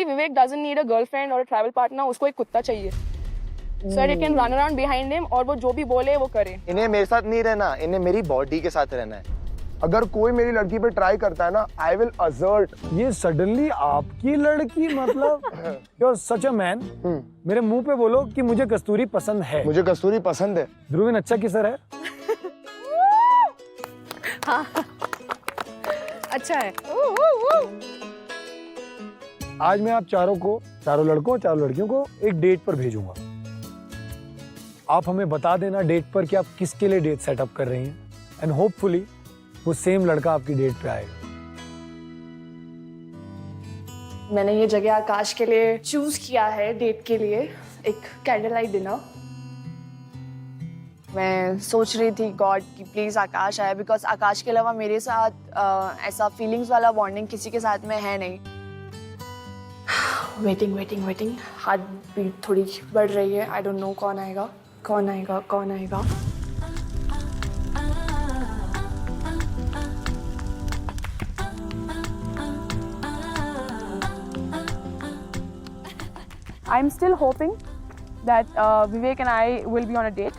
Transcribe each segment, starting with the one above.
Vivek doesn't need a girlfriend or a travel partner, उसको एक कुत्ता चाहिए so that it can run around behind him और वो जो भी बोले वो करे। इन्हें मेरे साथ नहीं रहना, इन्हें मेरी बॉडी के साथ रहना है। अगर कोई मेरी लड़की पे ट्राई करता है ना, I will assert। ये सडनली आपकी लड़की मतलब you're such a man। मेरे मुंह पे बोलो कि मुझे कस्तूरी पसंद है। मुझे कस्तूरी पसंद है। ध्रुवीन अच्छा किसर है? हाँ अच्छा है। आज मैं आप चारों लड़कों चारों लड़कियों को एक डेट पर भेजूंगा। आप हमें बता देना डेट पर कि आप किसके लिए डेट सेटअप कर रही हैं एंड होपफुली वो सेम लड़का आपकी डेट पे आएगा। मैंने ये जगह आकाश के लिए चूज किया है डेट के लिए, एक कैंडल लाइट डिनर। मैं सोच रही थी गॉड कि प्लीज आकाश आए, बिकॉज आकाश के अलावा मेरे साथ ऐसा फीलिंग्स वाला बॉन्डिंग किसी के साथ में है नहीं। वेटिंग हार्ट बीट थोड़ी बढ़ रही है। आई डोंट नो कौन आएगा। I'm still hoping that Vivek and I will be on a date.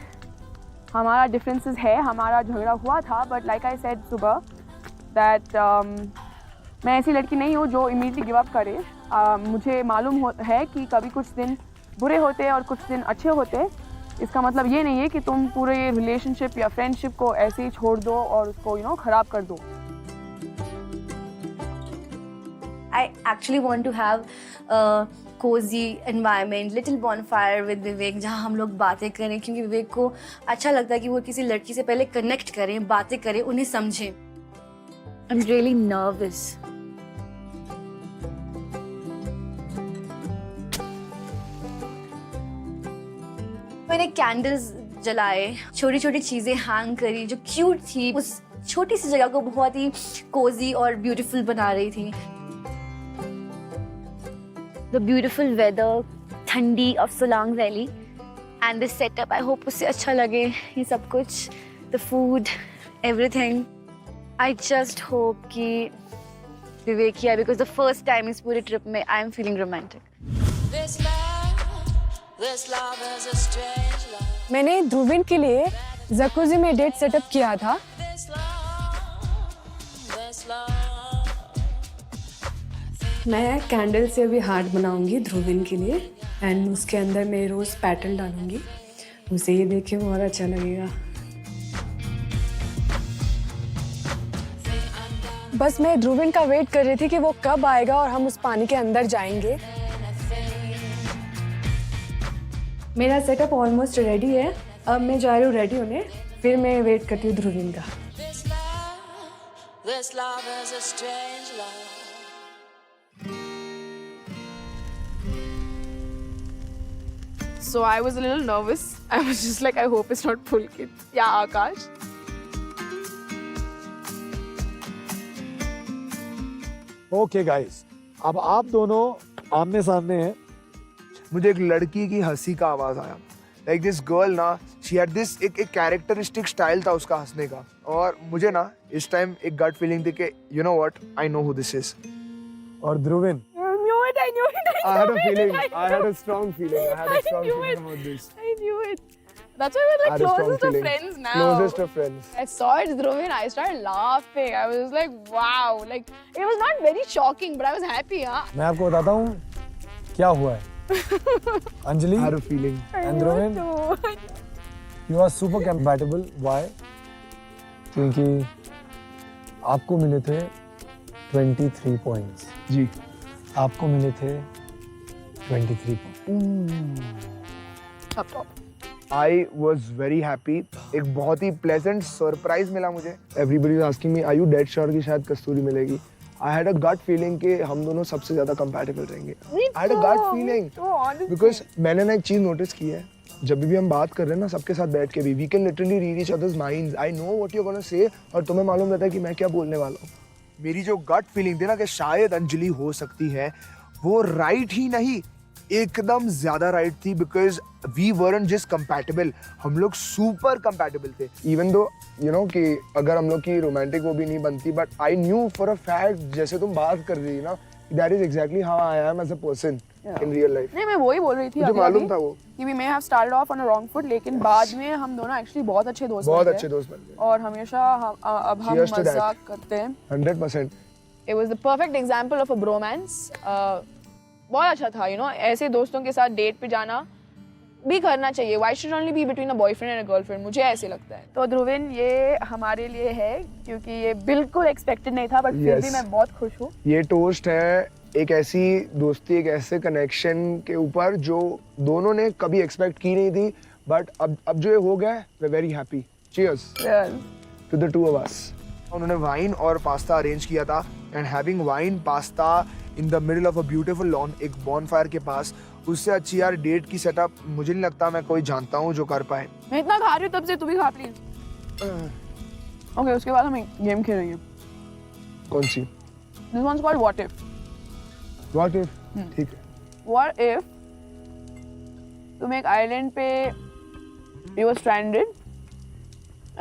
हमारा differences है, हमारा झगड़ा हुआ था, but like I said सुबह that मैं ऐसी लड़की नहीं हूँ जो immediately give up करे। मुझे मालूम है कि कभी कुछ दिन बुरे होते हैं और कुछ दिन अच्छे होते हैं। इसका मतलब ये नहीं है कि तुम पूरे relationship या friendship को ऐसे ही छोड़ दो और उसको खराब कर दो। I actually want to have a cozy environment, little bonfire with Vivek, जहाँ हम लोग बातें करें, क्योंकि विवेक को अच्छा लगता है कि वो किसी लड़की से पहले कनेक्ट करें, बातें करें, उन्हें समझें। I'm really nervous. मैंने कैंडल्स जलाए, छोटी छोटी चीजें हैंग करी जो क्यूट थी, उस छोटी सी जगह को बहुत ही कोजी और ब्यूटीफुल बना रही थी। The beautiful weather, ठंडी of Solang Valley, and the setup. I hope उसे अच्छा लगे ये सब कुछ, the food, everything. I just hope कि विवेक ही आए, because the first time इस पूरे ट्रिप में I am feeling romantic. मैंने ध्रुवीन के लिए जकूजी में डेट सेटअप किया था। मैं कैंडल से अभी हार्ट बनाऊंगी ध्रुवीन के लिए एंड उसके अंदर मैं रोज पेटल डालूंगी। उसे ये देख के बहुत अच्छा लगेगा। बस मैं ध्रुवीन का वेट कर रही थी कि वो कब आएगा और हम उस पानी के अंदर जाएंगे। मेरा सेटअप ऑलमोस्ट रेडी है। अब मैं जा रही हूँ रेडी होने, फिर मैं वेट करती हूँ ध्रुवीन का। So I was a little nervous. I was just like, I hope it's not Pulkit. Yeah, Akash. Okay guys, अब आप दोनों आमने सामने हैं। मुझे एक लड़की की हंसी का आवाज आया। Like this girl ना, she had this एक कैरेक्टरिस्टिक स्टाइल था उसका हंसने का, और मुझे ना इस टाइम एक गट फीलिंग थी कि you know what, I know who this is. और ध्रुवीन, I knew it. I had a feeling. I had a strong feeling. I had a strong feeling about this. I knew it. That's why we're like closest of friends now. Closest of friends. I saw it, ध्रुवीन. I started laughing. I was like, wow. Like, it was not very shocking, but I was happy, huh? मैं आपको बताता हूँ क्या हुआ है। Anjali I had a feeling. and ध्रुवीन, you are super compatible. Why? क्योंकि आपको मिले थे 23 points. जी. आपको मिले थे 23 points. I was very happy. एक बहुत ही pleasant surprise मिला मुझे. Everybody was asking me, are you dead sure कि शायद कस्तूरी मिलेगी? I had a gut feeling कि हम दोनों सबसे ज़्यादा compatible रहेंगे. I had a gut feeling. Because मैंने ना एक चीज़ notice की है. जब भी हम बात कर रहे हैं ना सबके साथ बैठ के भी, we can literally read each other's minds. I know what you're gonna say और तुम्हें मालूम रहता है कि मैं क्या बोलने वाला हूँ. मेरी जो गट फीलिंग थी ना कि शायद अंजलि हो सकती है, वो राइट ही नहीं, एकदम ज्यादा राइट थी। Because we weren't just compatible, हम लोग सुपर कंपैटिबल थे। इवन दो यू नो कि अगर हम लोग की रोमांटिक वो भी नहीं बनती, but I knew for a fact, जैसे तुम बात कर रही थी ना that is exactly how I am as a person Yeah. in real life. नहीं मैं वही बोल रही थी मुझे अभी मालूम अभी था वो। कि we may have started off on a wrong foot लेकिन बाद में हम दोनों एक्चुअली बहुत अच्छे दोस्त बहुत बन गए अच्छे दोस्त बन गए। और हमेशा अब हम Cheers to that. मजाक करते हैं 100%। It was the perfect example of a bromance. बहुत अच्छा था, you know, ऐसे दोस्तों के साथ डेट पे जाना भी करना चाहिए. Why should only be between a boyfriend and a girlfriend? मुझे ऐसे लगता है. तो ध्रुविन ये हमारे लिए है क्योंकि ये बिल्कुल एक्सपेक्टेड नहीं था, बट फिर भी Yes. मैं बहुत खुश हूँ. ये टोस्ट है एक ऐसी दोस्ती, एक ऐसे कनेक्शन के ऊपर जो दोनों ने कभी एक्सपेक्ट की नहीं थी, बट अब जो ये हो गया है, we very happy. Cheers to the two of us. उन्होंने वाइन और पास्ता अरेंज किया था, and having wine pasta in the middle of a beautiful lawn, एक बॉनफायर के पास, उससे अच्छी यार डेट की सेटअप मुझे नहीं लगता मैं कोई जानता हूँ जो कर पाए. मैं इतना खा रही हूँ तब से, तू भी खा प्लीज. ओके, उसके बाद हम एक गेम खेलेंगे. कौन सी? This one's called what if. What if? ठीक है. What if तुम एक आइलैंड पे you were stranded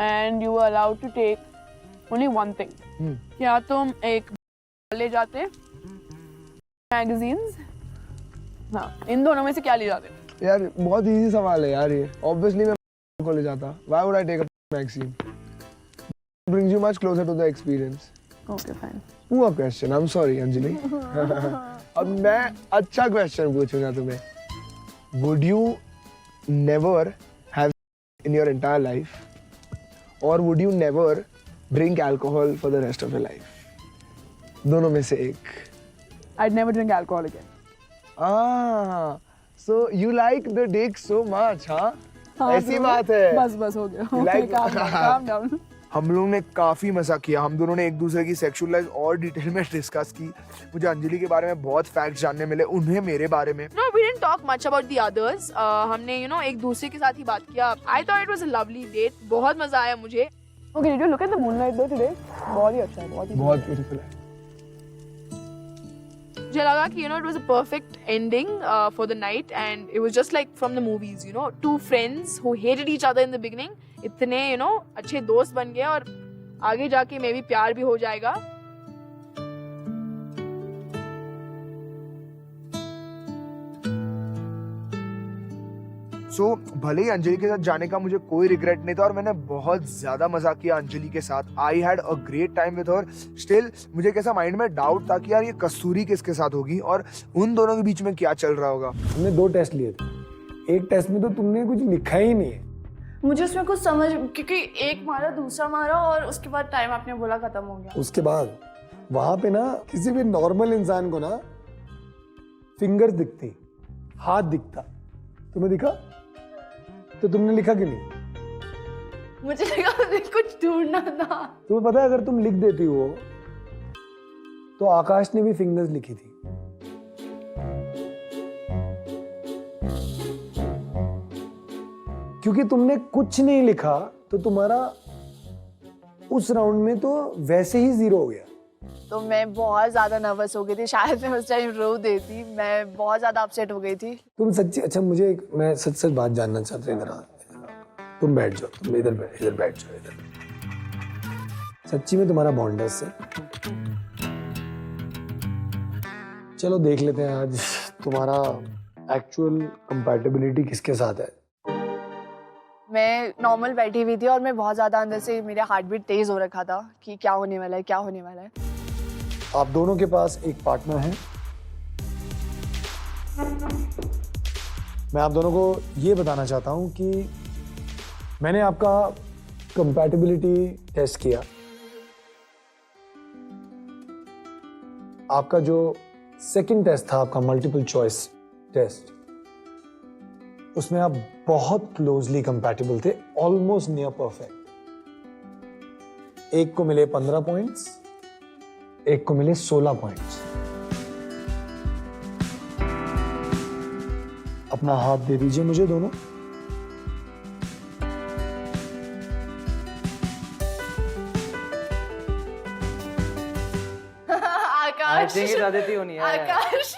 and you were allowed to take only one thing. या तुम एक ले जाते, मैगजीन्स, हाँ, इन दोनों में से क्या ले जाते? यार बहुत इजी सवाल है यार ये. ऑब्वियसली मैं को ले जाता. Why would I take a magazine? Brings you much closer to the experience. Okay, fine. Poor question. I'm sorry, Anjali. अब मैं अच्छा क्वेश्चन पूछूंगा तुम्हें. Would you never have in your entire life, or would you never drink alcohol for the rest of your life? दोनों में से एक. I'd never drink alcohol again. Ah, so you like the dick so much, हाँ? ऐसी बात है. बस हो गया. You Okay, like- calm down. हम लोगों ने काफी मजा किया. हम दोनों ने एक दूसरे की सेक्सुअल लाइफ और डिटेल में डिस्कस की. मुझे अंजलि के बारे में बहुत फैक्ट्स जानने मिले, उन्हें मेरे बारे में. No, we didn't talk much about the others. हमने you know एक दूसरे के साथ ही बात किया. I thought it was a lovely date. बहुत मजा आया मुझे. Okay, did you look at the moonlight though today? बहुत ही अच्छा है, बहुत ही. बहुत ब्यूटीफुल है. मुझे लगा कि you know it was a perfect ending for the night, and it was just like from the movies, you know, two friends who hated each other in the beginning, इतने you know अच्छे दोस्त बन गए और आगे जाके मे भी प्यार भी हो जाएगा. सो भले ही अंजलि के साथ जाने का मुझे कोई रिग्रेट नहीं था, और मैंने बहुत ज्यादा मजा किया अंजलि के साथ. I had a great time with her. Still मुझे कैसा माइंड में डाउट था कि यार ये कस्तूरी किसके साथ होगी और उन दोनों के बीच में क्या चल रहा होगा. हमने 2 टेस्ट लिए थे. एक टेस्ट में तो तुमने कुछ लिखा ही नहीं है. मुझे उसमें कुछ समझ, क्योंकि एक मारा दूसरा मारा और उसके बाद टाइम आपने बोला खत्म हो गया. उसके बाद वहां पे ना किसी भी नॉर्मल इंसान को ना फिंगर्स दिखती, हाथ दिखता. तुम्हें दिखा? तो तुमने लिखा क्यों नहीं? मुझे लगा मुझे कुछ ढूंढना था. तुम्हें पता है अगर तुम लिख देती हो तो आकाश ने भी फिंगर्स लिखी थी. क्योंकि तुमने कुछ नहीं लिखा तो तुम्हारा उस राउंड में तो वैसे ही 0 हो गया. तो मैं बहुत ज्यादा नर्वस हो गई थी. शायद मैं उस टाइम रो देती. मैं बहुत ज्यादा अपसेट हो गई थी. तुम सच्ची, अच्छा मुझे मैं सच बात जानना चाहता हूँ. इधर आ, तुम बैठ जाओ. तुम इधर बैठ जाओ. इधर सच्ची में तुम्हारा बॉन्डर्स से. चलो देख लेते हैं आज तुम्हारा एक्चुअल कंपैटिबिलिटी किसके साथ है. मैं नॉर्मल बैठी हुई थी और मैं बहुत ज्यादा अंदर से मेरा हार्ट बीट तेज हो रखा था कि क्या होने वाला है, क्या होने वाला है. आप दोनों के पास एक पार्टनर है. मैं आप दोनों को ये बताना चाहता हूं कि मैंने आपका कंपैटिबिलिटी टेस्ट किया. आपका जो सेकंड टेस्ट था, आपका मल्टीपल चॉइस टेस्ट, उसमें आप बहुत क्लोजली कंपैटिबल थे, ऑलमोस्ट नियर परफेक्ट. एक को मिले 15 पॉइंट्स, एक को मिले 16 पॉइंट्स. अपना हाथ दे दीजिए मुझे दोनों. आकाश, आकाश,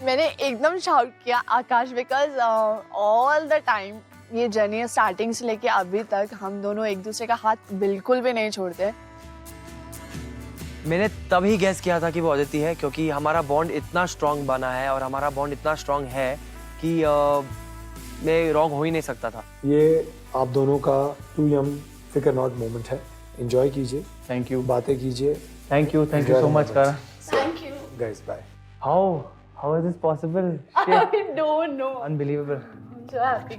मैंने एकदम शाउट किया आकाश, बिकॉज ऑल द टाइम ये जर्नी स्टार्टिंग से लेके अभी तक हम दोनों एक दूसरे का हाथ बिल्कुल भी नहीं छोड़ते. मैंने तभी गैस किया था कि वो अदिति है, क्योंकि हमारा बॉन्ड इतना स्ट्रांग बना है और हमारा बॉन्ड इतना स्ट्रांग है कि मैं रॉन्ग हो ही नहीं सकता था। ये आप दोनों का टू यंग फिकर नॉट मोमेंट है। एंजॉय कीजिए, थैंक यू बातें कीजिए। Thank you Enjoy so the much moment. Karan. Guys bye. How is this possible? I don't know. Unbelievable. I'm so happy.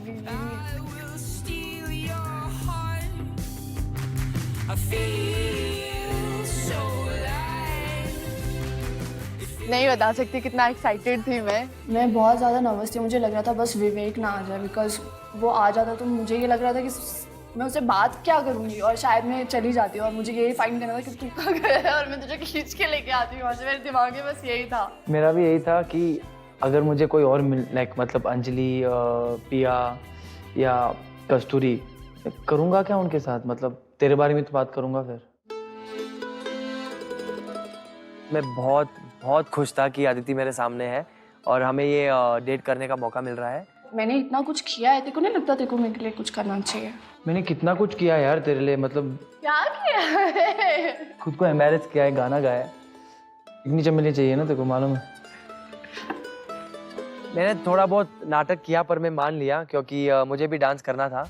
नहीं बता सकती कितना एक्साइटेड थी मैं बहुत ज़्यादा नर्वस थी। मुझे लग रहा था बस विवेक ना आ जाए, बिकॉज वो आ जाता तो मुझे ये लग रहा था कि मैं उससे बात क्या करूँगी और शायद मैं चली जाती और मुझे यही फाइंड करना था कि तू कहाँ गया है और मैं तुझे खींच के लेके आती हूँ वहाँ से। मेरे दिमाग में बस यही था। मेरा भी यही था कि अगर मुझे कोई और मतलब अंजलि, पिया या कस्तूरी, करूँगा क्या उनके साथ? मतलब तेरे बारे में तो बात करूँगा फिर। मैं बहुत बहुत खुश था कि अदिति मेरे सामने है और हमें ये डेट करने का मौका मिल रहा है। मैंने इतना कुछ किया है, तेरे को नहीं लगता तेरे को मेरे लिए कुछ करना चाहिए? मैंने कितना कुछ किया यार तेरे लिए, मतलब क्या किया है? खुद को एम्बैरेस किया है, गाना गाया है। इतनी चमेली चाहिए ना, तेरे को मालूम है। मैंने थोड़ा बहुत नाटक किया पर मैं मान लिया, क्योंकि मुझे भी डांस करना था।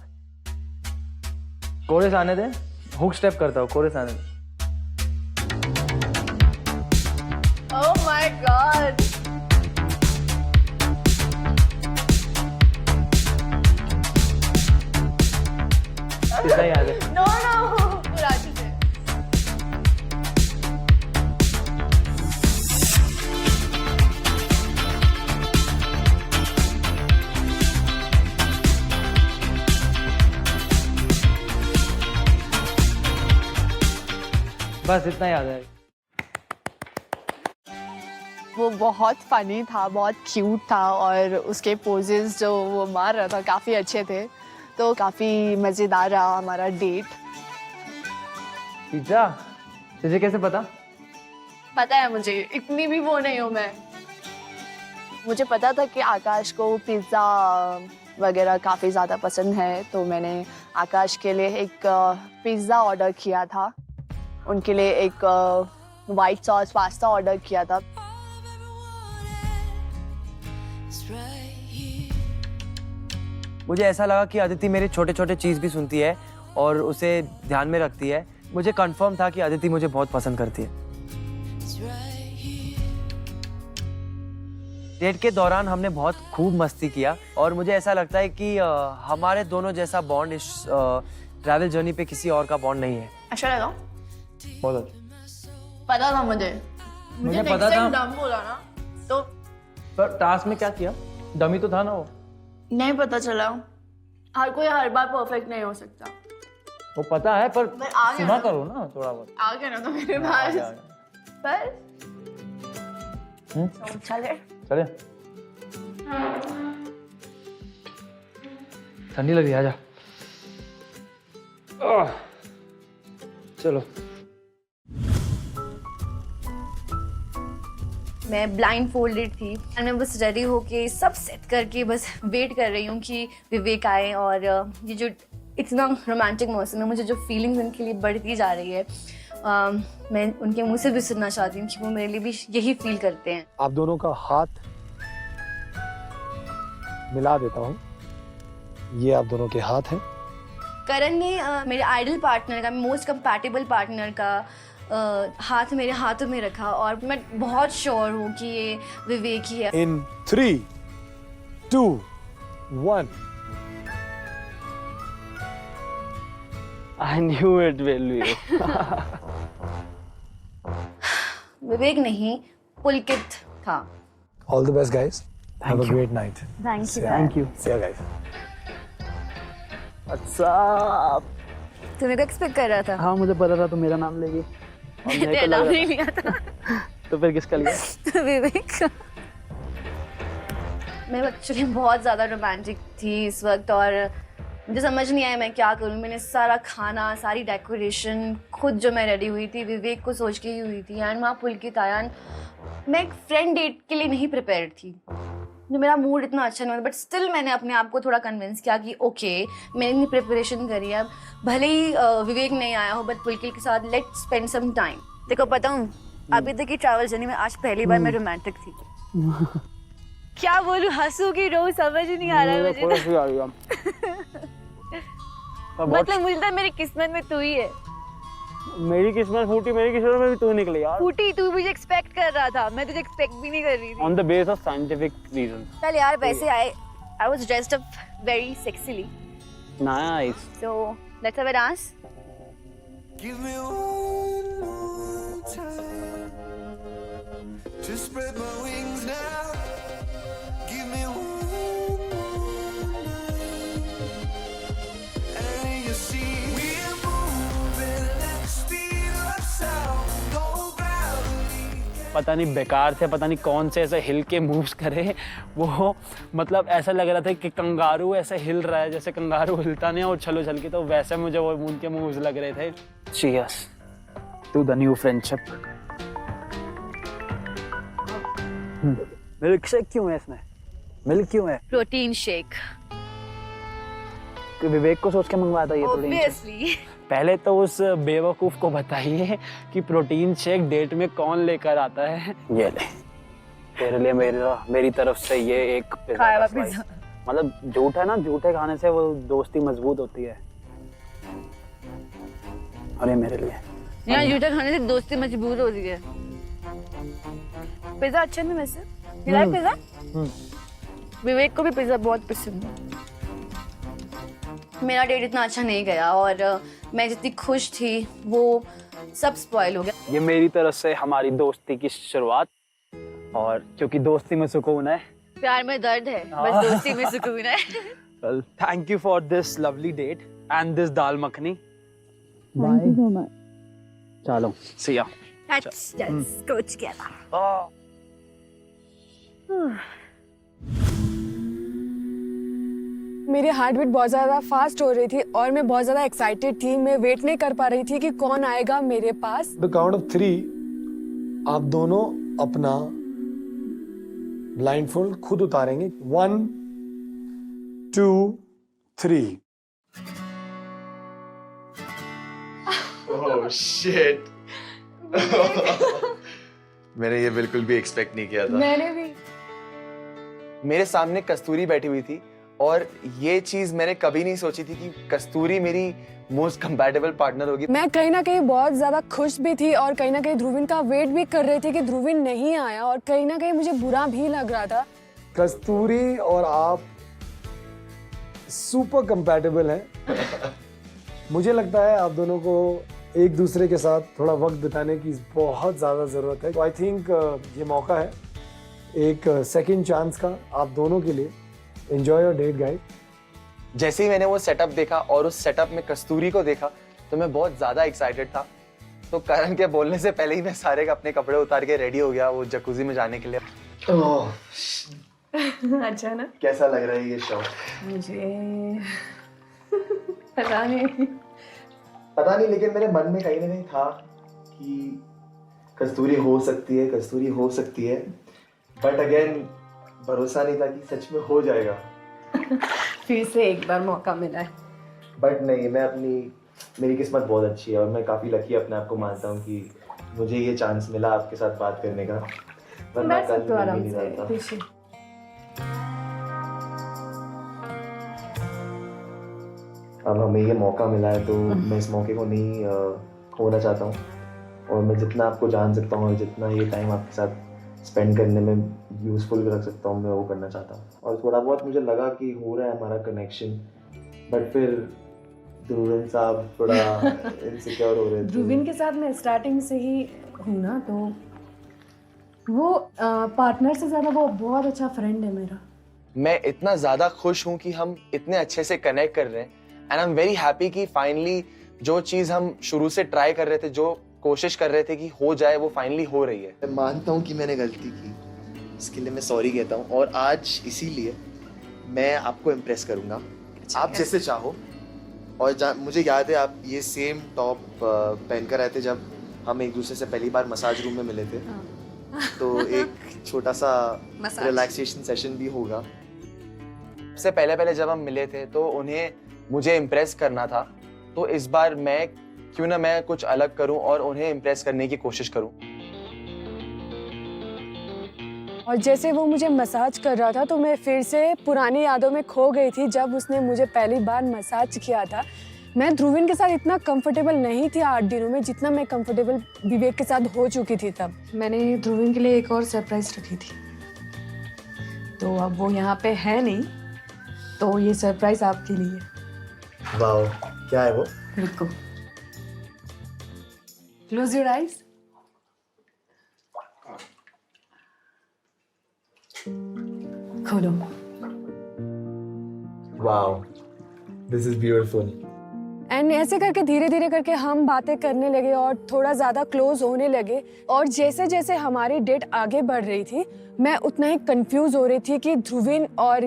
कोरेस आने दे, हुक स्टेप करता हूँ, कोरेस आने दे। Oh my God. कितना याद है? No. पूरा अच्छे से। बस इतना याद है। वो बहुत फनी था, बहुत क्यूट था और उसके पोजेस जो वो मार रहा था काफ़ी अच्छे थे, तो काफ़ी मज़ेदार रहा हमारा डेट। पिज्जा, तुझे कैसे पता? पता है मुझे, इतनी भी वो नहीं हूँ मैं। मुझे पता था कि आकाश को पिज़्ज़ा वगैरह काफ़ी ज़्यादा पसंद है, तो मैंने आकाश के लिए एक पिज़्ज़ा ऑर्डर किया था, उनके लिए एक वाइट सॉस पास्ता ऑर्डर किया था। मुझे ऐसा लगा कि अदिति मेरे छोटे छोटे चीज़ भी सुनती है और उसे ध्यान में रखती है। मुझे कंफर्म था कि अदिति मुझे बहुत पसंद करती है। डेट के दौरान हमने बहुत खूब मस्ती किया और मुझे ऐसा लगता है कि हमारे दोनों जैसा बॉन्ड इस ट्रैवल जर्नी पे किसी और का बॉन्ड नहीं है। अच्छा लगा? बहुत अच्छा। पता था मुझे पता था। दम बोला ना तो पर टास्क में क्या किया? डमी तो था ना वो। नहीं पता चला। हर कोई हर बार परफेक्ट नहीं हो सकता। वो पता है पर आ गया सुना ना। करो ना थोड़ा बहुत। आ गया ना तो मेरे पास पर तो चले। चले, ठंडी लग रही है, आजा। चलो। मैं ब्लाइंड फोल्डेड थी और मैं बस रेडी होके सब सेट करके बस वेट कर रही हूँ कि विवेक आए और ये जो इतना रोमांटिक मौसम है, मुझे जो फीलिंग्स उनके लिए बढ़ती जा रही है, मैं उनके मुंह से भी सुनना चाहती हूँ कि वो मेरे लिए भी यही फील करते हैं। आप दोनों का हाथ मिला देता हूँ। ये आप दोनों के हाथ हैं। करण ने मेरे आइडल पार्टनर का, मोस्ट कंपैटिबल पार्टनर का हाथ मेरे हाथों में रखा और मैं बहुत श्योर हूँ कि ये विवेक ही है। In 3, 2, 1. I knew it will be. विवेक नहीं, पुलकित था। All the best, guys. Have a great night. Thank you. See you guys. अच्छा, तुम्हें को एक्सपेक्ट कर रहा था? हाँ मुझे पता था, तो मेरा नाम लेगी। और मेरे को तेरा लग नाम रहा नहीं लिया था। था। तो फिर किसका लिया? विवेक का। मैं एक्चुअली बहुत ज़्यादा रोमांटिक थी इस वक्त और मुझे समझ नहीं आया मैं क्या करूँ। मैंने सारा खाना, सारी डेकोरेशन खुद जो मैं रेडी हुई थी विवेक को सोच के ही हुई थी एंड वहाँ पुलकित आया। मैं एक फ्रेंड डेट के लिए नहीं प्रिपेयर्ड थी, जो मेरा मूड इतना अच्छा नहीं था, बट स्टिल मैंने अपने आप को थोड़ा कन्विंस किया कि ओके मैंने इतनी प्रिपरेशन करी है, भले ही विवेक नहीं आया हो बट पुलकित के साथ लेट्स स्पेंड सम टाइम। देखो पता हूँ अभी तक की ट्रैवल जर्नी में आज पहली बार मैं रोमांटिक थी। क्या बोलूं, हंसू की रो समझ ही नहीं आ रहा है मुझे। मतलब मुझे लगता है मेरी किस्मत में तू ही है। मेरी किस्मत फूटी, मेरी किस्मत में भी तू निकली यार। फूटी, तू मुझे एक्सपेक्ट कर रहा था, मैं तुझे एक्सपेक्ट भी नहीं कर रही थी। On the base of scientific reason. चल यार, वैसे I was dressed up very sexily, nice. So let's have a dance. Give me one more time to spread my wings now. Give me one more night, and you see we're moving at the speed of sound. No gravity. पता नहीं बेकार से, पता नहीं कौन से ऐसे हिल के मूव्स करे वो, मतलब ऐसा लग रहा था कि कंगारू ऐसे हिल रहा है जैसे कंगारू हिलता नहीं है उछल उछल के, तो वैसे मुझे वो उनके मूव्स लग रहे थे। Cheers to the new friendship. Milk shake क्यों है इसमें? मिल्क क्यों है? Protein shake. कि विवेक को सोच के मंगवाया था ये प्रोटीन शेक? Obviously. पहले तो उस बेवकूफ को बताइए कि प्रोटीन शेक डेट में कौन लेकर आता है। ये ले तेरे लिए मेरी तरफ से ये एक खाया हुआ पिज़्ज़ा। पिज़्ज़ा। मतलब झूठ है ना, झूठे खाने से वो दोस्ती मजबूत होती है। अरे मेरे लिए यहाँ जूठा खाने से दोस्ती मजबूत हो रही है। पिज़्ज़ा अच्छा नहीं वैसे? You like pizza? विवेक को भी पिज़्ज़ा बहुत पसंद है। मेरा डेट इतना अच्छा नहीं गया और मैं जितनी खुश थी वो सब स्पॉइल हो गया। ये मेरी तरफ से हमारी दोस्ती की शुरुआत, और क्योंकि दोस्ती में सुकून है, प्यार में दर्द है, बस दोस्ती में सुकून है। well, thank you for this lovely date and this dal makhani. Thank you so much. चलो, see ya। Let's just go together. मेरी हार्ट बीट बहुत ज़्यादा फास्ट हो रही थी और मैं बहुत ज़्यादा एक्साइटेड थी। मैं वेट नहीं कर पा रही थी कि कौन आएगा मेरे पास। द काउंट ऑफ 3 आप दोनों अपना ब्लाइंडफोल्ड खुद उतारेंगे। 1 2 3। Oh shit. मैंने ये बिल्कुल भी एक्सपेक्ट नहीं किया था। मैंने भी। मेरे सामने कस्तूरी बैठी हुई थी और ये चीज मैंने कभी नहीं सोची थी कि कस्तूरी मेरी मोस्ट कंपैटिबल पार्टनर होगी। मैं कहीं ना कहीं बहुत ज्यादा खुश भी थी और कहीं ना कहीं ध्रुविन का वेट भी कर रही थी कि ध्रुविन नहीं आया, और कहीं ना कहीं मुझे बुरा भी लग रहा था। कस्तूरी और आप सुपर कंपैटिबल हैं। मुझे लगता है आप दोनों को एक दूसरे के साथ थोड़ा वक्त बिताने की बहुत ज़्यादा ज़रूरत है। तो आई थिंक ये मौका है एक सेकंड चांस का आप दोनों के लिए। Enjoy your date guys. जैसे ही मैंने वो सेटअप देखा और उस सेटअप में कस्तूरी को देखा तो मैं बहुत ज़्यादा एक्साइटेड था। तो करण के बोलने से पहले ही मैं सारे अपने कपड़े उतार के रेडी हो गया वो जकूजी में जाने के लिए। ओह अच्छा ना? कैसा लग रहा है ये शॉट? मुझे पता नहीं, लेकिन मेरे मन में कहीं ना कहीं था कि कस्तूरी हो सकती है, बट अगेन भरोसा नहीं था कि सच में हो जाएगा। फिर से एक बार मौका मिला है। बट नहीं, मेरी किस्मत बहुत अच्छी है और मैं काफ़ी लकी अपने आप को मानता हूँ कि मुझे ये चांस मिला आपके साथ बात करने का, वरना कल मिल ही नहीं रहा था। अब हमें ये मौका मिला है तो मैं इस मौके को नहीं खोना चाहता हूँ, और मैं जितना आपको जान सकता हूँ और जितना ये टाइम आपके साथ स्पेंड करने में यूज़फुल रख सकता हूँ मैं वो करना चाहता हूँ। और थोड़ा बहुत मुझे लगा कि हो रहा है हमारा कनेक्शन, बट फिर ध्रुविन साहब थोड़ा इनसिक्योर हो रहे थे। ध्रुविन के साथ मैं स्टार्टिंग से ही हूँ ना, तो वो पार्टनर से ज़्यादा वो बहुत अच्छा फ्रेंड है मेरा। मैं इतना ज़्यादा खुश हूँ कि हम इतने अच्छे से कनेक्ट कर रहे हैं, and I am very happy कि फाइनली जो चीज़ हम शुरू से ट्राई कर रहे थे, जो कोशिश कर रहे थे कि हो जाए, वो फाइनली हो रही है। मैं मानता हूँ कि मैंने गलती की, इसके लिए मैं सॉरी कहता हूँ, और आज इसीलिए मैं आपको इम्प्रेस करूँगा आप जैसे चाहो। और मुझे याद है आप ये सेम टॉप पहनकर आए थे जब हम एक दूसरे से पहली बार मसाज रूम में मिले थे। तो एक छोटा सा रिलैक्सेशन सेशन भी होगा। सबसे पहले जब हम मिले थे तो उन्हें मुझे इम्प्रेस करना था, तो इस बार मैं क्यों ना मैं कुछ अलग करूं और उन्हें इम्प्रेस करने की कोशिश करूं। और जैसे वो मुझे मसाज कर रहा था तो मैं फिर से पुरानी यादों में खो गई थी जब उसने मुझे पहली बार मसाज किया था। मैं ध्रुविन के साथ इतना कंफर्टेबल नहीं थी 8 दिनों में जितना मैं कंफर्टेबल विवेक के साथ हो चुकी थी तब। मैंने ध्रुविन के लिए एक और सरप्राइज रखी थी, तो अब वो यहाँ पे है नहीं, तो ये सरप्राइज आपके लिए। वाओ, क्या है वो? रुको, क्लोज योर आइज। खोलो। Wow, this is beautiful. And ऐसे करके धीरे धीरे करके हम बातें करने लगे और थोड़ा ज़्यादा क्लोज होने लगे। और जैसे जैसे हमारी डेट आगे बढ़ रही थी मैं उतना ही कंफ्यूज हो रही थी कि ध्रुविन और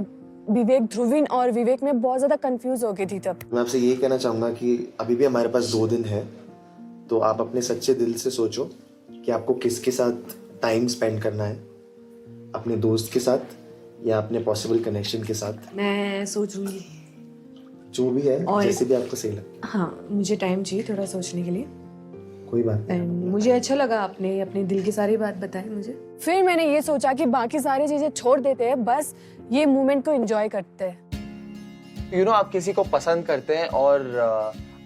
विवेक में बहुत ज़्यादा कंफ्यूज हो गई थी तब। मैं आपसे यही कहना चाहूँगा कि अभी भी हमारे पास 2 दिन है, तो आप अपने सच्चे दिल से सोचो कि आपको किसके साथ टाइम स्पेंड करना है, अपने दोस्त के साथ या अपने पॉसिबल कनेक्शन के साथ। मैं सोचूंगी, जो भी है, और जैसे भी आपको सही लगे। हाँ, मुझे टाइम चाहिए थोड़ा सोचने के लिए। कोई बात नहीं। मुझे अच्छा लगा आपने अपने दिल की सारी बात बताई मुझे। फिर मैंने ये सोचा कि बाकी सारी चीज़ें छोड़ देते हैं, बस ये मोमेंट को एंजॉय करते हैं। यू नो, आप किसी को पसंद करते हैं और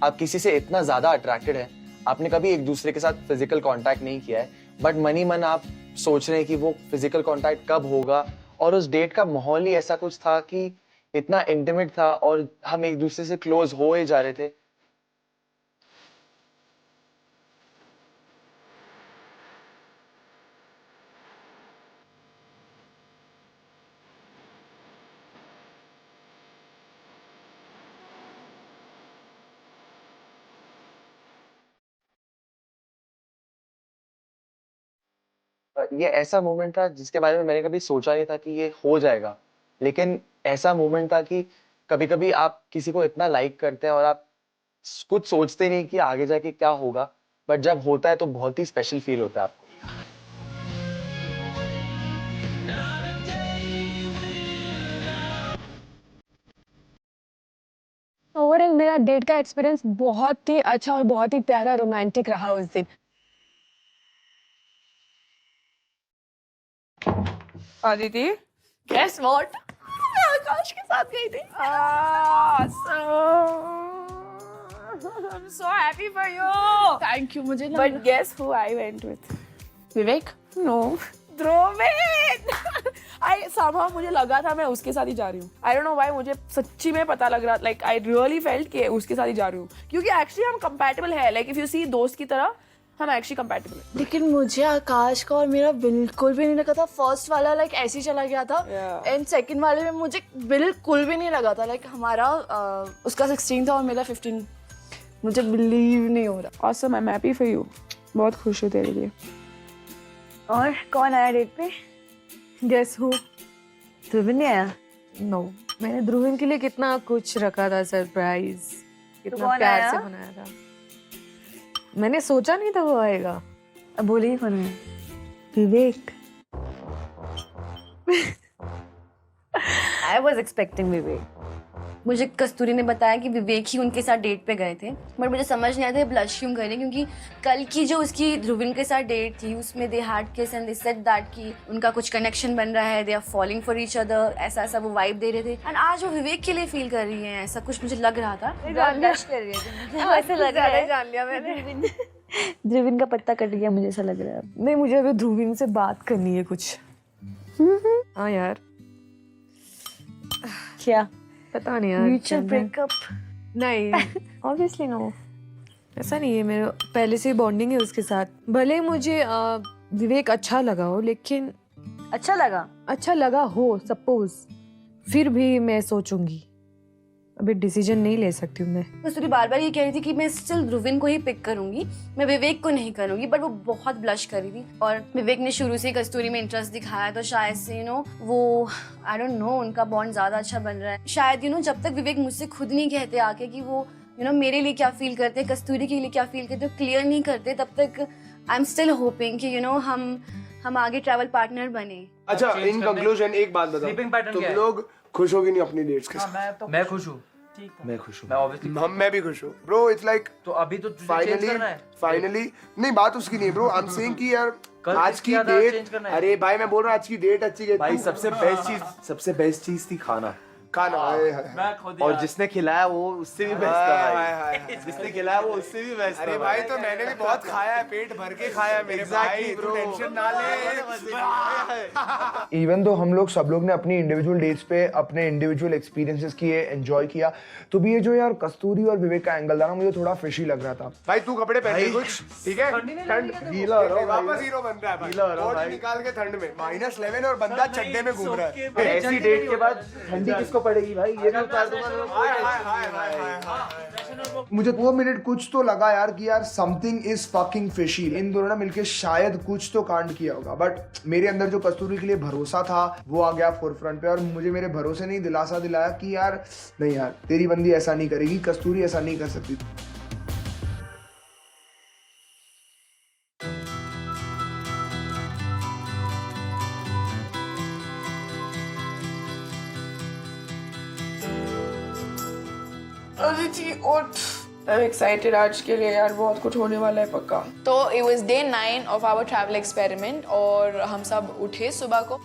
आप किसी से इतना ज्यादा अट्रैक्टेड हैं, आपने कभी एक दूसरे के साथ फिजिकल कांटेक्ट नहीं किया है, बट मन ही मन आप सोच रहे हैं कि वो फिजिकल कांटेक्ट कब होगा। और उस डेट का माहौल ही ऐसा कुछ था कि इतना इंटीमेट था और हम एक दूसरे से क्लोज हो ही जा रहे थे। ये ऐसा मोमेंट था जिसके बारे में मैंने कभी सोचा नहीं था कि ये हो जाएगा, लेकिन ऐसा मोमेंट था कि कभी कभी आप किसी को इतना लाइक करते हैं और आप कुछ सोचते नहीं कि आगे जाके क्या होगा, बट जब होता है तो बहुत ही स्पेशल फील होता है आपको। ओवरऑल मेरा डेट का एक्सपीरियंस बहुत ही अच्छा और बहुत ही प्यारा रोमांटिक रहा उस दिन। Aditi, Guess what? मैं आकाश के साथ गई थी। I'm so happy for you. Thank you, मुझे But guess who I went with? Vivek? No, Dhruvin. somehow मुझे लगा था मैं उसके साथ ही जा रही हूँ। I don't know why, मुझे सच्ची में पता लग रहा, like I really felt कि उसके साथ ही जा रही हूँ, क्योंकि actually हम compatible है, like if you see दोस्त की तरह हम एक्चुअली कंपैटिबल हैं। लेकिन मुझे आकाश का और मेरा बिल्कुल भी नहीं लगा था। फर्स्ट वाला लाइक ऐसे ही चला गया था, एंड सेकंड वाले में मुझे बिल्कुल भी नहीं लगा था। लाइक हमारा उसका 16 था और मेरा 15। मुझे बिलीव नहीं हो रहा। Awesome, I am happy for you. बहुत खुश हूँ तेरे लिए। और कौन आया डेट पे? Guess who? ध्रुविन नहीं आया? नो, मैंने ध्रुविन के लिए कितना कुछ रखा था सरप्राइज, कितना कौन प्यार आया? से बनाया था। मैंने सोचा नहीं था वो आएगा। अब बोलिए कौन है? विवेक। I was expecting विवेक। मुझे कस्तूरी ने बताया कि विवेक ही उनके साथ डेट पे गए थे, बट मुझे समझ नहीं आया था ब्लश क्यों कर रहे, क्योंकि कल की जो उसकी ध्रुविन के साथ डेट थी उसमें they had kiss and they said that कि उनका कुछ कनेक्शन बन रहा है, they are falling for each other, ऐसा ऐसा वो वाइब दे रहे थे। एंड आज वो विवेक के लिए फील कर रही है, ऐसा कुछ मुझे लग रहा था। ब्लश कर रही है, ऐसा लग रहा है। जान लिया मैंने। ध्रुविन का पत्ता कट गया, मुझे ऐसा लग रहा है। नहीं, मुझे अभी ध्रुविन से बात करनी है कुछ। हाँ यार, क्या पता नहीं यार। Mutual breakup? नहीं, ऑब्वियसली नो, ऐसा नहीं है। मेरे पहले से बॉन्डिंग है उसके साथ। भले मुझे विवेक अच्छा लगा हो, लेकिन अच्छा लगा हो सपोज, फिर भी मैं सोचूंगी। अभी डिसीजन नहीं ले सकती हूँ मैं। कस्तूरी बार बार ये कह रही थी कि मैं स्टिल ध्रुविन को ही पिक करूंगी, मैं विवेक को नहीं करूंगी, बट वो बहुत ब्लश कर रही थी। और विवेक ने शुरू से कस्तूरी में इंटरेस्ट दिखाया, तो शायद से वो आई डोंट नो, उनका बॉन्ड ज्यादा अच्छा बन रहा है शायद। जब तक विवेक मुझसे खुद नहीं कहते आके कि वो मेरे लिए क्या फील करते हैं, कस्तूरी के लिए क्या फील करते, क्लियर नहीं करते, तब तक आई एम स्टिल होपिंग कि हम आगे ट्रैवल पार्टनर बने। अच्छा, इन कंक्लूजन एक बात बताओ, तुम लोग खुश होगी नहीं अपनी डेट्स के साथ? मैं खुश हूँ। मैं खुश हूँ। मैं ऑब्वियसली मैं भी खुश हूँ ब्रो। इट्स लाइक तो अभी तो तुझे चेंज करना है। फाइनली नहीं, बात उसकी नहीं ब्रो। आई एम सेइंग कि यार कल आज की किसकी आधार डेट, change करना है? अरे भाई मैं बोल रहा हूँ आज की डेट अच्छी गई। भाई सबसे बेस्ट चीज थी खाना। खाना मैं खुद और जिसने खिलाया वो उससे भी बेस्ट था भाई। जिसने खिलाया वो उससे भी बेस्ट था। अरे भाई तो मैंने भी बहुत खाया है, पेट भर के खाया है मेरे भाई, तू टेंशन ना ले। इवन तो हम लोग सब लोग ने अपनी इंडिविजुअल डेट्स पे अपने इंडिविजुअल एक्सपीरियंसेस किए, एंजॉय किया, तो भी ये जो यार कस्तूरी और विवेक का एंगल था ना, मुझे थोड़ा फिशी लग रहा था। भाई तू कपड़े पहन कुछ, ठीक है? ठंड गीला हो रहा है, वापस हीरो बन रहा है भाई, कोट निकाल के ठंड में -11 और बंदा चड्डे में घूम रहा है। ऐसी डेट के बाद ठंडी किसको पड़ेगी भाई? ये भी उतार दूंगा। मुझे 2 मिनट कुछ तो लगा यार कि यार समथिंग इज फकिंग फिशी। इन दोनों ने मिलके शायद कुछ तो कांड किया होगा, बट मेरे अंदर जो कस्तूरी के लिए भरोसा था वो आ गया फोरफ्रंट पे, और मुझे मेरे भरोसे ने दिलासा दिलाया कि यार नहीं यार, तेरी बंदी ऐसा नहीं करेगी, कस्तूरी ऐसा नहीं कर सकती। अदिति उठ, आई एम एक्साइटेड आज के लिए यार, बहुत कुछ होने वाला है पक्का। तो it was day 9 of our travel experiment और हम सब उठे सुबह को,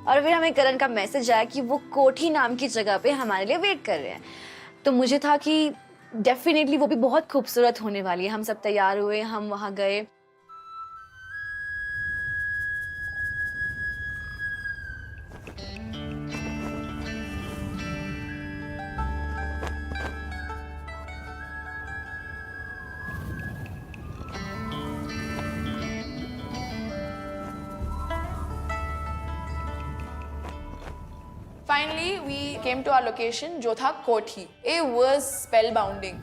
और फिर हमें करण का मैसेज आया कि वो कोठी नाम की जगह पे हमारे लिए वेट कर रहे हैं। तो मुझे था कि डेफिनेटली वो भी बहुत खूबसूरत होने वाली है। हम सब तैयार हुए, हम वहाँ गए। finally we came to our location जो था कोठी। It was spellbounding।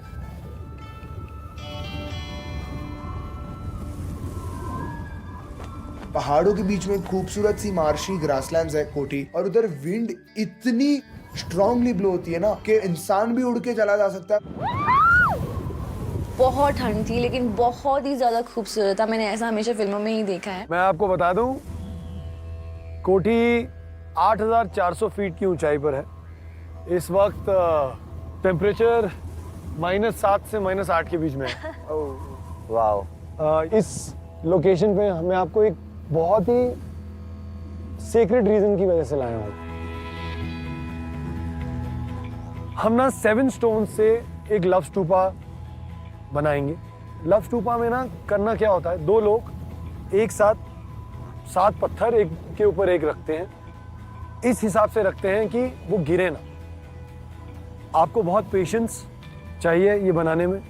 पहाड़ों के बीच में खूबसूरत सी मार्शी ग्रासलैंड्स है कोठी, और उधर विंड इतनी स्ट्रांगली ब्लो होती है ना कि इंसान भी उड़ के चला जा सकता है। बहुत ठंड थी लेकिन बहुत ही ज्यादा खूबसूरत था। मैंने ऐसा हमेशा फिल्मों में ही देखा है। मैं आपको बता दूं, कोठी 8,400 फीट की ऊंचाई पर है। इस वक्त टेम्परेचर -7 से -8 के बीच में है। वाओ। इस लोकेशन पे मैं आपको एक बहुत ही सीक्रेट रीजन की वजह से लाया हूँ। हम ना 7 स्टोन से एक लव स्टूपा बनाएंगे। लव स्टूपा में ना करना क्या होता है, 2 लोग एक साथ 7 पत्थर एक के ऊपर एक रखते हैं। इस हिसाब से रखते हैं कि वो गिरे ना। आपको बहुत पेशेंस चाहिए ये बनाने में।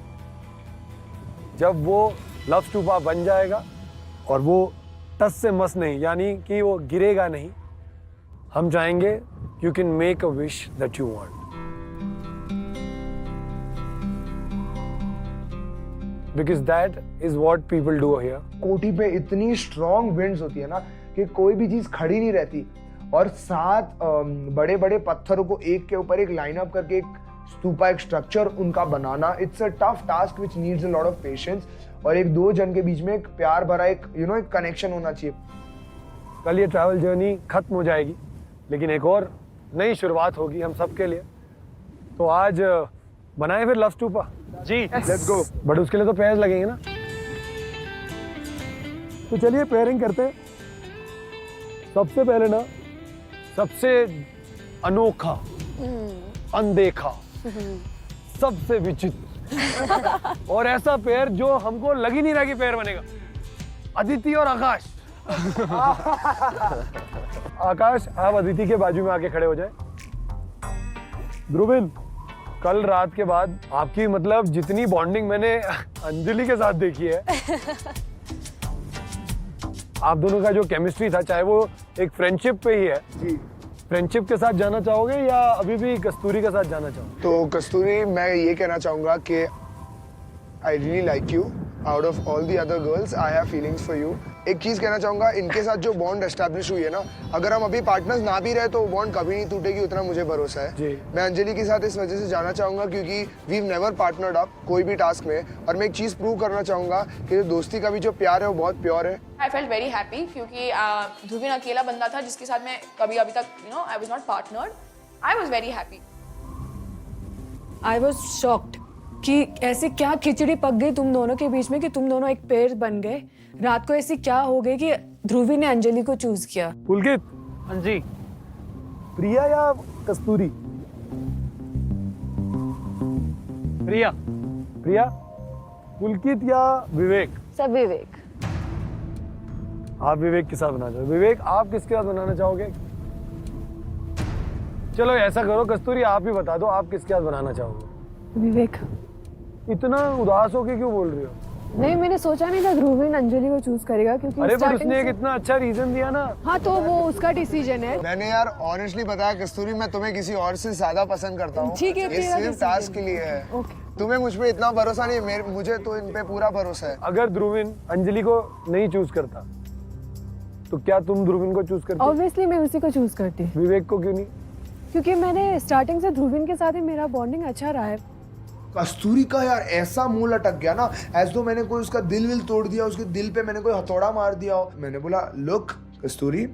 जब वो लव स्टूपा बन जाएगा और वो टस से मस नहीं, यानी कि वो गिरेगा नहीं, हम चाहेंगे you can make a wish that you want. Because that is what people do here. कोठी पे इतनी स्ट्रॉन्ग विंड्स होती है ना कि कोई भी चीज खड़ी नहीं रहती, और 7 बड़े बड़े पत्थरों को एक के ऊपर एक लाइन अप करके एक स्तूपा, एक स्ट्रक्चर उनका बनाना, it's a tough task which needs a lot of patience, और एक 2 जन के बीच में एक प्यार भरा एक एक कनेक्शन होना चाहिए। कल ये ट्रैवल जर्नी खत्म हो जाएगी, लेकिन एक और नई शुरुआत होगी हम सबके लिए। तो आज बनाए फिर लव स्टूपा जी, लेट्स गो। बट उसके लिए तो पेयर्स लगेंगे ना, तो चलिए पेयरिंग करते हैं। सबसे पहले ना, सबसे अनोखा, अनदेखा, सबसे विचित्र और ऐसा पेयर जो हमको लग ही नहीं रहा कि पेयर बनेगा, अदिति और आकाश। आकाश, आप अदिति के बाजू में आके खड़े हो जाए। ध्रुविन, कल रात के बाद आपकी मतलब जितनी बॉन्डिंग मैंने अंजलि के साथ देखी है, आप दोनों का जो केमिस्ट्री था, चाहे वो एक फ्रेंडशिप पे ही है जी, फ्रेंडशिप के साथ जाना चाहोगे या अभी भी कस्तूरी के साथ जाना चाहोगे? तो कस्तूरी, मैं ये कहना चाहूंगा कि I really like you. Out of all the other girls I have feelings for you. एक चीज कहना चाहूंगा, इनके साथ जो बॉन्ड एस्टैब्लिश हुई है ना, अगर हम अभी पार्टनर्स ना भी रहे तो बॉन्ड कभी नहीं टूटेगी, उतना मुझे भरोसा है। जी। मैं अंजलि के साथ इस वजह से जाना चाहूंगा क्योंकि वी नेवर पार्टनर्ड अप कोई भी टास्क में, और मैं एक चीज प्रूव करना चाहूंगा कि जो दोस्ती का भी जो प्यार है वो बहुत प्योर है। I felt very happy क्योंकि ध्रुवीन अकेला बंदा था जिसके साथ मैं कभी अभी तक I was not partnered. I was very happy. I was shocked कि ऐसे क्या खिचड़ी पक गई तुम दोनों के बीच में कि तुम दोनों एक पेयर बन गए। रात को ऐसी क्या हो गई कि ध्रुवी ने अंजलि को चूज किया। पुलकित, हाँ जी, प्रिया या कस्तूरी? प्रिया। प्रिया, पुलकित या विवेक? सब विवेक। आप विवेक के साथ बनाना चाहोगे। विवेक, आप किसके साथ बनाना चाहोगे? चलो ऐसा करो कस्तूरी, आप ही बता दो आप किसके साथ बनाना चाहोगे। विवेक। इतना उदास होके क्यों बोल रही हो? नहीं, मैंने सोचा नहीं था ध्रुवीन अंजलि को चूज करेगा क्योंकि अरे पर starting उसने एक से- इतना अच्छा रीजन दिया ना। हाँ तो वो उसका डिसीजन है। मैंने यार ऑनेस्टली बताया कस्तूरी, मैं तुम्हें किसी और से ज्यादा पसंद करता हूँ। ठीक है, ये तेरा सिर्फ decision। टास्क के लिए है। ओके। तुम्हें मुझ पे इतना भरोसा नहीं है, मुझे तो इन पे पूरा भरोसा है। अगर ध्रुविन अंजलि को नहीं चूज करता तो क्या तुम ध्रुविन को चूज करती? ऑब्वियसली मैं उसी को चूज करती, विवेक को क्यों नहीं? क्योंकि मैंने स्टार्टिंग से ध्रुवीन के साथ ही मेरा बॉन्डिंग अच्छा रहा है। कस्तूरी का यार ऐसा मुंह लटक गया ना, एज दो मैंने कोई उसका दिल विल तोड़ दिया, उसके दिल पे मैंने कोई हथौड़ा मार दिया हो। मैंने बोला look Kasturi,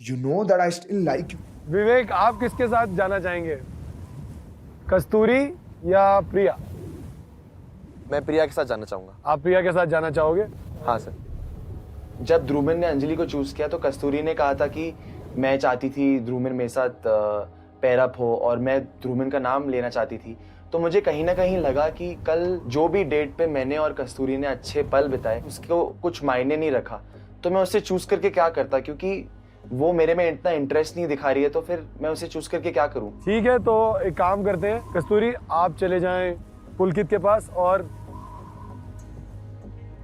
you know that I still like you. Vivek, आप किसके साथ जाना चाहेंगे, कस्तूरी या प्रिया? मैं प्रिया के साथ जाना चाहूंगा। आप प्रिया के साथ जाना चाहोगे? हाँ सर। जब ध्रुवन ने अंजलि को चूज किया तो कस्तूरी ने कहा था कि मैं चाहती थी ध्रुवन मेरे साथ पेयर अप हो और मैं ध्रुवन का नाम लेना चाहती थी। तो मुझे कहीं ना कहीं लगा कि कल जो भी डेट पे मैंने और कस्तूरी ने अच्छे पल बिताए उसको कुछ मायने नहीं रखा, तो मैं उसे चूज करके क्या करता, क्योंकि वो मेरे में इतना इंटरेस्ट नहीं दिखा रही है तो फिर मैं उसे चूज करके क्या करूं। ठीक है, तो एक काम करते हैं, कस्तूरी आप चले जाएं पुलकित के पास और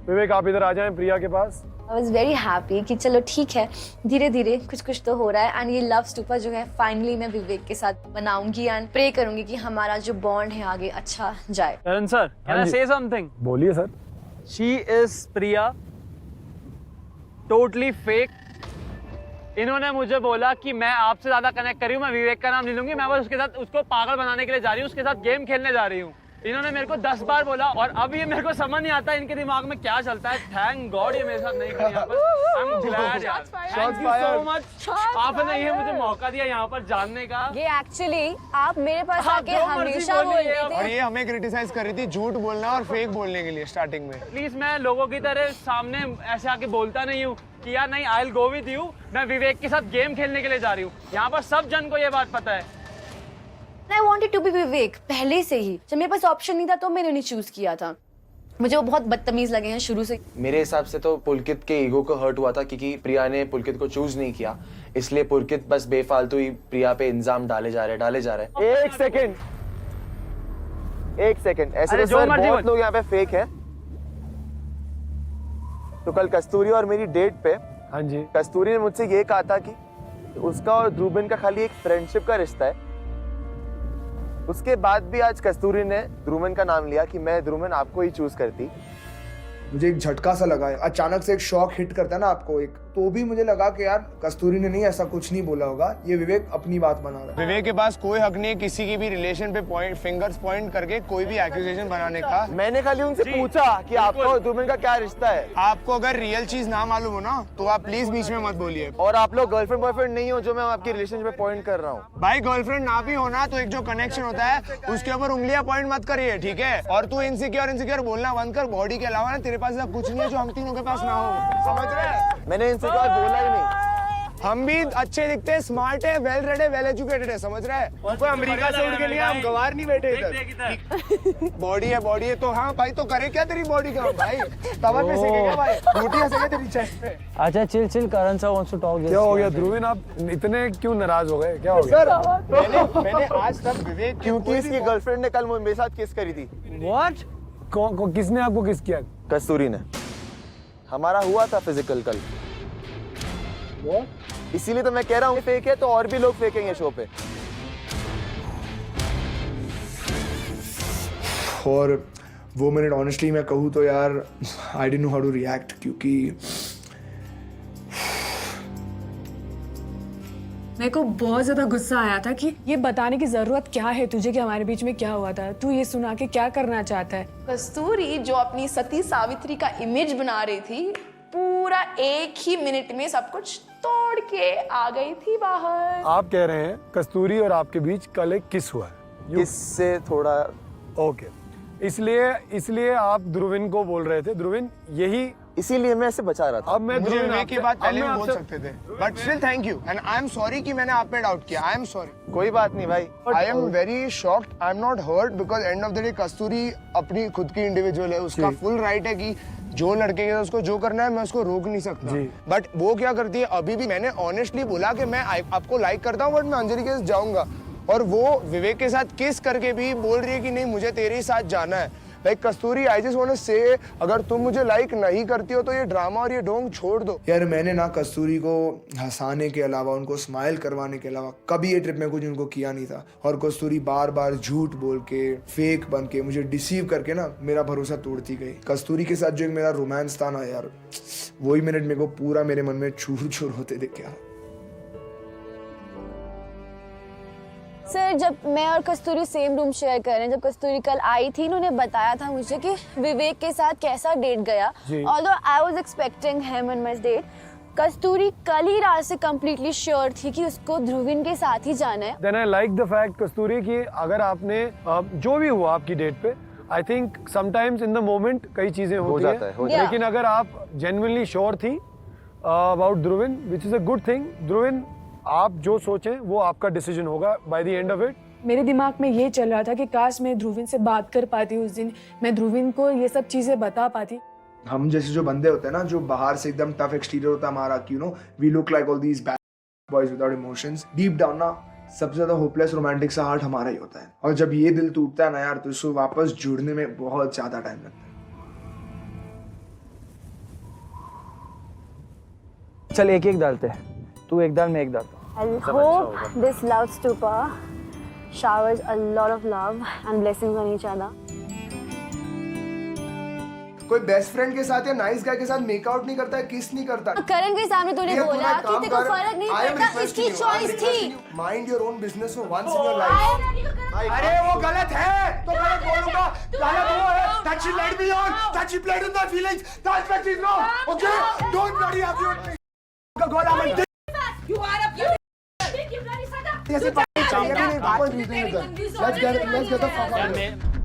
विवेक आप इधर आ जाएं प्रिया के पास। I was very happy कि चलो ठीक है, धीरे धीरे कुछ कुछ तो हो रहा है एंड ये लव स्टूपर जो है फाइनली मैं विवेक के साथ बनाऊंगी एंड प्रे करूंगी कि हमारा जो बॉन्ड है आगे अच्छा जाए। करण सर, कैन आई से समथिंग? बोलिए sir. She is Priya, totally fake. इन्होंने मुझे बोला कि मैं आपसे ज्यादा कनेक्ट कर रही हूँ, मैं विवेक का नाम नहीं लूंगी, मैं बस उसके साथ उसको पागल बनाने के लिए जा रही हूँ, उसके साथ गेम खेलने जा रही हूँ। इन्होंने मेरे को 10 बार बोला और अब ये मेरे को समझ नहीं आता इनके दिमाग में क्या चलता है। थैंक गॉड ये मेरे साथ नहीं करी यहाँ पर। आई एम ग्लैड यार, थैंक यू सो मच, आपने ये मुझे मौका दिया यहाँ पर जानने का। ये एक्चुअली आप मेरे पास हाँ, आके जो मर्जी हमेशा बोलिए बोलते आप। थे। और ये हमें क्रिटिसाइज कर रही थी झूठ बोलना और फेक बोलने के लिए स्टार्टिंग में। प्लीज मैं लोगों की तरह सामने ऐसे आके बोलता नहीं हूँ कि यार नहीं I will go with you, मैं विवेक के साथ गेम खेलने के लिए जा रही हूँ। यहाँ पर सब जन को ये बात पता है। I wanted to be विवेक पहले से ही, जब मेरे पास ऑप्शन नहीं था तो मैंने नहीं चूज किया था। मुझे वो बहुत बदतमीज लगे हैं शुरू से। मेरे हिसाब से तो पुलकित के ईगो को हर्ट हुआ था क्योंकि प्रिया ने पुलकित को चूज नहीं किया, इसलिए पुलकित बस बेफालतू ही प्रिया पे इल्जाम डाले जा रहे। एक सेकंड, ऐसे तो सर बहुत लोग यहाँ पे फेक हैं। तो कल कस्तूरी और मेरी डेट पे हाँ जी, कस्तूरी ने मुझसे ये कहा था कि उसका और ध्रुवन का खाली एक फ्रेंडशिप का रिश्ता है। उसके बाद भी आज कस्तूरी ने ध्रुवन का नाम लिया कि मैं ध्रुवन आपको ही चूज करती। मुझे एक झटका सा लगा है, अचानक से एक शॉक हिट करता है ना आपको एक, तो भी मुझे लगा कि यार कस्तूरी ने नहीं ऐसा कुछ नहीं बोला होगा, ये विवेक अपनी बात बना रहा है। विवेक के पास कोई हक नहीं है किसी की भी रिलेशन पे फिंगर्स पॉइंट करके कोई भी एक्यूजेशन बनाने का। मैंने खाली उनसे पूछा कि आपका और ध्रुवन का क्या रिश्ता है। आपको अगर रियल चीज ना मालूम हो ना तो आप प्लीज बीच में मत बोलिए। और आप लोग गर्लफ्रेंड बॉयफ्रेंड नहीं हो जो मैं आपकी रिलेशनशिप पे पॉइंट कर रहा हूँ। भाई गर्लफ्रेंड ना भी होना तो एक जो कनेक्शन होता है उसके ऊपर उंगलियां पॉइंट मत करिए, ठीक है? और तू इनसिक्योर बोलना बंद कर। बॉडी के अलावा ना तेरे पास ऐसा कुछ नहीं है जो हम तीनों के पास ना हो, समझ रहे हैं? मैंने इनसिक्योर बोला ही नहीं। हम भी अच्छे दिखते हैं, स्मार्ट है, वेल रेड है, वेल एजुकेटेड है, समझ रहा है? कोई अमेरिका से उड़ के नहीं, हम गवार नहीं बैठे इधर। बॉडी है तो हाँ भाई, तो करे क्या तेरी बॉडी का भाई? तवा पे सेके क्या भाई? रोटियां सेके तेरी चेस्ट पे। अच्छा chill, Karan sir wants to talk. क्या हो गया ध्रुविन, आप इतने क्यों नाराज हो गए, क्या हो गया? सर मैंने आज तक विवेक क्योंकि इसकी गर्लफ्रेंड ने कल मेरे साथ किस करी थी। व्हाट? किसने आपको किस किया? कस्तूरी ने। हमारा हुआ था फिजिकल कल। इसीलिए तो मैं कह रहा हूँ फेक है तो और भी लोग फेकेंगे शो पे। और वो मिनट ऑनेस्टली मैं कहूँ तो यार I didn't know how to react, क्योंकि मेरे को बहुत ज्यादा गुस्सा आया था कि ये बताने की जरूरत क्या है तुझे कि हमारे बीच में क्या हुआ था, तू ये सुना के क्या करना चाहता है? कस्तूरी जो अपनी सती सावित्री का इमेज बना रही थी, पूरा एक ही मिनट में सब कुछ तोड़ के आ गई थी बाहर। आप कह रहे हैं कस्तूरी और आपके बीच कल एक किस हुआ है? इससे थोड़ा ओके इसलिए आप ध्रुविन को बोल रहे थे। ध्रुविन यही इसीलिए मैं ऐसे बचा रहा था। अब मैं मुझे ध्रुविन विवेक की आपसे- बात अब पहले मैं भी बोल आपसे- सकते थे, but still thank you and I am sorry कि मैंने आप पे डाउट किया। I am sorry. कोई बात नहीं भाई। I am very shocked, I am not hurt because end of the day Kasturi अपनी खुद की इंडिविजुअल है, उसका फुल राइट है कि जो लड़के के साथ उसको जो करना है मैं उसको रोक नहीं सकता। बट वो क्या करती है, अभी भी मैंने ऑनेस्टली बोला कि मैं आपको लाइक करता हूँ बट मैं अंजलि के साथ जाऊंगा, और वो विवेक के साथ किस करके भी बोल रही है कि नहीं मुझे तेरे ही साथ जाना है। Like Kasturi I just want to say अगर तुम मुझे लाइक नहीं करती हो तो ये ड्रामा और ये ढोंग छोड़ दो। यार मैंने ना कस्तूरी को हंसाने के अलावा उनको स्माइल करवाने के अलावा कभी ये ट्रिप में कुछ उनको किया नहीं था, और कस्तूरी बार बार झूठ बोल के फेक बन के मुझे डिसीव करके ना मेरा भरोसा तोड़ती गई। कस्तूरी के साथ जो एक मेरा रोमांस था ना यार, वही मिनट मेरे को पूरा मेरे मन में चूर चूर होते दिखे। सर जब मैं और कस्तूरी सेम रूम शेयर कर रहे हैं, जब कस्तूरी कल आई थी इन्होंने बताया था मुझे कि विवेक के साथ कैसा डेट गया। Although I was expecting him in my date, Kasturi कल ही रात से कंप्लीटली श्योर थी कि उसको ध्रुविन के साथ ही जाना है। Then I like the fact Kasturi कि अगर आपने जो भी हुआ आपकी डेट पे, I think sometimes in the moment कई चीजें होती जाता है, हो है, लेकिन अगर आप जेन्युइनली श्योर थी about Dhruvin, which is a good thing. Dhruvin आप जो सोचें वो आपका डिसीजन होगा by the end of it. मेरे दिमाग में ये चल रहा था कि काश मैं ध्रुविन से बात कर पाती उस दिन, मैं ध्रुविन को ये सब चीजें बता पाती। हम जैसे जो बंदे होते हैं ना, जो बाहर से एकदम टफ एक्सटीरियर होता है हमारा, कि you know we look like all these bad boys without emotions, deep down ना सबसे ज्यादा होपलेस रोमांटिक सा हार्ट हमारा ही होता है, और जब ये दिल टूटता है ना यार तो इसको वापस जुड़ने में बहुत ज्यादा टाइम लगता है। चल एक एक डालते हैं, तू एक डाल मैं एक डालता हूँ। I hope this love stupor showers a lot of love and blessings on each other. कोई बेस्ट फ्रेंड के साथ या नाइस गाय के साथ मेकआउट नहीं करता है, किस नहीं करता। करण के सामने तूने बोला कि तेरे को फर्क नहीं पड़ता, इसकी चॉइस थी। Mind your own business for once in your life. अरे वो गलत है तो गलत बोलूंगा, गलत वो है that she led me on, that she played in my feelings, that fact is wrong, okay? Don't bloody argue with me. God, I'm a dick. You are a beauty. Yes, चाहिए भी नहीं, let's get the fuck out of here.